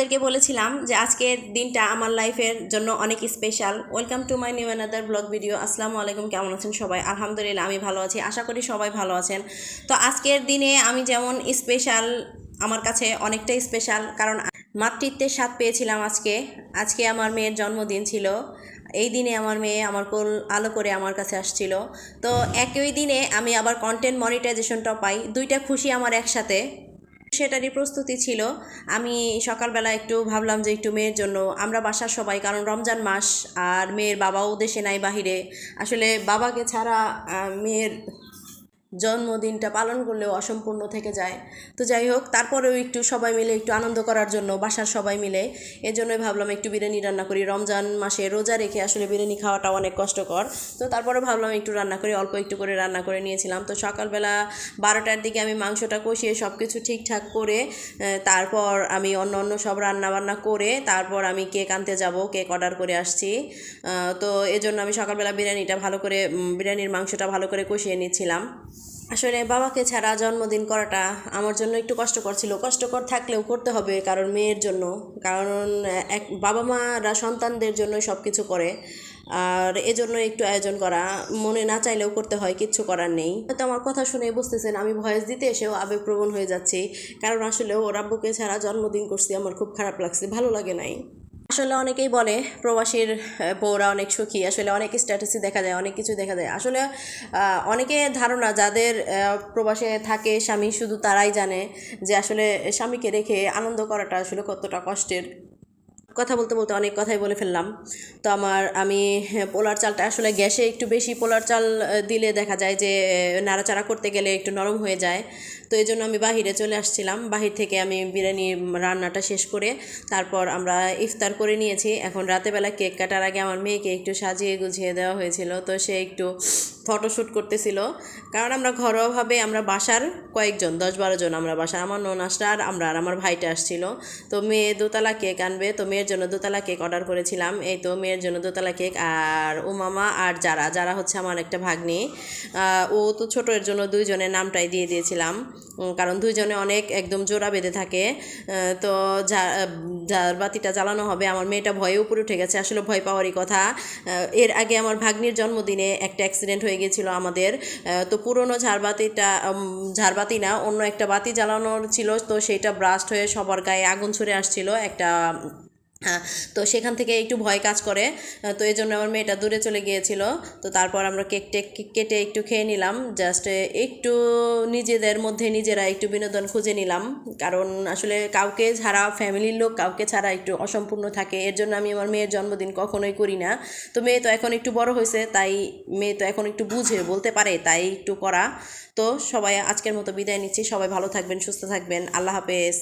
আপনাদেরকে বলেছিলাম যে আজকের দিনটা আমার লাইফের জন্য অনেক special. Welcome to my new another blog video. আসসালামু আলাইকুম, কেমন আছেন সবাই? আলহামদুলিল্লাহ আমি ভালো আছি, আশা করি সবাই ভালো আছেন। তো আজকের দিনে আমি যেমন স্পেশাল, আমার কাছে অনেকটাই স্পেশাল, কারণ মাতৃত্বের স্বাদ পেয়েছিলাম আজকে। আজকে আমার মেয়ের জন্মদিন ছিল। এই দিনে আমার মেয়ে আমার কোল আলো করে আমার কাছে আসছিল। তো একই দিনে আমি আবার কন্টেন্ট মনিটাইজেশনটাও পাই, দুইটা খুশি আমার একসাথে। সেটারই প্রস্তুতি ছিল। আমি সকালবেলা একটু ভাবলাম যে একটু মেয়ের জন্য, আমরা বাসার সবাই, কারণ রমজান মাস আর মেয়ের বাবাও দেশে নাই, বাহিরে। আসলে বাবাকে ছাড়া মেয়ের জন্মদিনটা পালন করলেও অসম্পূর্ণ থেকে যায়। তো যাই হোক, তারপরেও একটু সবাই মিলে একটু আনন্দ করার জন্য, বাসার সবাই মিলে, এজন্যই ভাবলাম একটু বিরিয়ানি রান্না করি। রমজান মাসে রোজা রেখে আসলে বিরিয়ানি খাওয়াটা অনেক কষ্টকর। তো তারপরে ভাবলাম একটু রান্না করি, অল্প একটু করে রান্না করে নিয়েছিলাম। তো সকালবেলা 12টার দিকে আমি মাংসটা কষিয়ে সব কিছু ঠিকঠাক করে তারপর আমি অন্য সব রান্নাবান্না করে তারপর আমি কেক আনতে যাব, কেক অর্ডার করে আসছি। তো এজন্য আমি সকালবেলা বিরিয়ানিটা ভালো করে, বিরিয়ানির মাংসটা ভালো করে কষিয়ে নিচ্ছিলাম। আসলে বাবাকে ছাড়া জন্মদিন করাটা আমার জন্য একটু কষ্টকর ছিল। কষ্টকর থাকলেও করতে হবে, কারণ মেয়ের জন্য। কারণ এক বাবা মারা সন্তানদের জন্য সব কিছু করে, আর এজন্য একটু আয়োজন করা, মনে না চাইলেও করতে হয়, কিচ্ছু করার নেই। হয়তো আমার কথা শুনে বুঝতেছেন আমি ভয়েস দিতে এসেও আবেগপ্রবণ হয়ে যাচ্ছি, কারণ আসলে ওর আব্বুকে ছাড়া জন্মদিন করছি, আমার খুব খারাপ লাগছে, ভালো লাগে নাই। আসলে অনেকেই বলে প্রবাসীর বউরা অনেক সুখী। আসলে অনেক স্ট্যাটাসই দেখা যায়, অনেক কিছু দেখা যায়। আসলে অনেকে ধারণা, যাদের প্রবাসে থাকে স্বামী, শুধু তারাই জানে যে আসলে স্বামীকে রেখে আনন্দ করাটা আসলে কতটা কষ্টের। কথা বলতে বলতে অনেক কথাই বলে ফেললাম। তো আমি পোলার চালটা আসলে গ্যাসে একটু বেশি পোলার চাল দিলে দেখা যায় যে নাড়াচাড়া করতে গেলে একটু নরম হয়ে যায়। তো এই জন্য আমি বাহিরে চলে আসছিলাম। বাহির থেকে আমি বিরিয়ানি রান্নাটা শেষ করে তারপর আমরা ইফতার করে নিয়েছি। এখন রাতেবেলা কেক কাটার আগে আমার মেয়েকে একটু সাজিয়ে গুছিয়ে দেওয়া হয়েছিল, তো সে একটু ফটোশ্যুট করতেছিল। কারণ আমরা ঘরোয়াভাবে, আমরা বাসার কয়েকজন, 10-12 জন আমরা বাসার, আমার ননাসটা আর আমরা আর আমার ভাইটা আসছিল। তো মেয়ে দোতলা কেক আনবে, তো মেয়ের জন্য দোতলা কেক অর্ডার করেছিলাম। এই তো মেয়ের জন্য দোতলা কেক, আর ও মামা আর যারা হচ্ছে আমার একটা ভাগ্নি, ও তো ছোটো, এর জন্য দুইজনের নামটাই দিয়ে দিয়েছিলাম, কারণ দুইজনে অনেক একদম জোড়া বেঁধে থাকে। তো যার বাতিটা জ্বালানো হবে, আমার মেয়েটা ভয়ে উপরে উঠে গেছে। আসলে ভয় পাওয়ারই কথা। এর আগে আমার ভাগ্নির জন্মদিনে একটা অ্যাক্সিডেন্ট হয়ে গিয়েছিল আমাদের। তো পুরনো ঝাড়বাতি না, অন্য একটা বাতি জ্বালানোর ছিল, তো সেইটা ব্রাস্ট হয়ে সবার গায়ে আগুন ছড়ে আসছিল একটা। হ্যাঁ, তো সেখান থেকে একটু ভয় কাজ করে। তো এই জন্য আমার মেয়েটা দূরে চলে গিয়েছিল। তো তারপর আমরা কেক কেটে একটু খেয়ে নিলাম, জাস্ট একটু নিজেদের মধ্যে নিজেরা একটু বিনোদন খুঁজে নিলাম। কারণ আসলে কাউকে ছাড়া, ফ্যামিলির লোক কাউকে ছাড়া একটু অসম্পূর্ণ থাকে। এর জন্য আমি আমার মেয়ের জন্মদিন কখনোই করি না। তো মেয়ে তো এখন একটু বড় হয়েছে, তাই মেয়ে তো এখন একটু বুঝে বলতে পারে, তাই একটু করা। তো সবাই আজকের মতো বিদায় নিচ্ছি। সবাই ভালো থাকবেন, সুস্থ থাকবেন, আল্লাহ হাফেজ।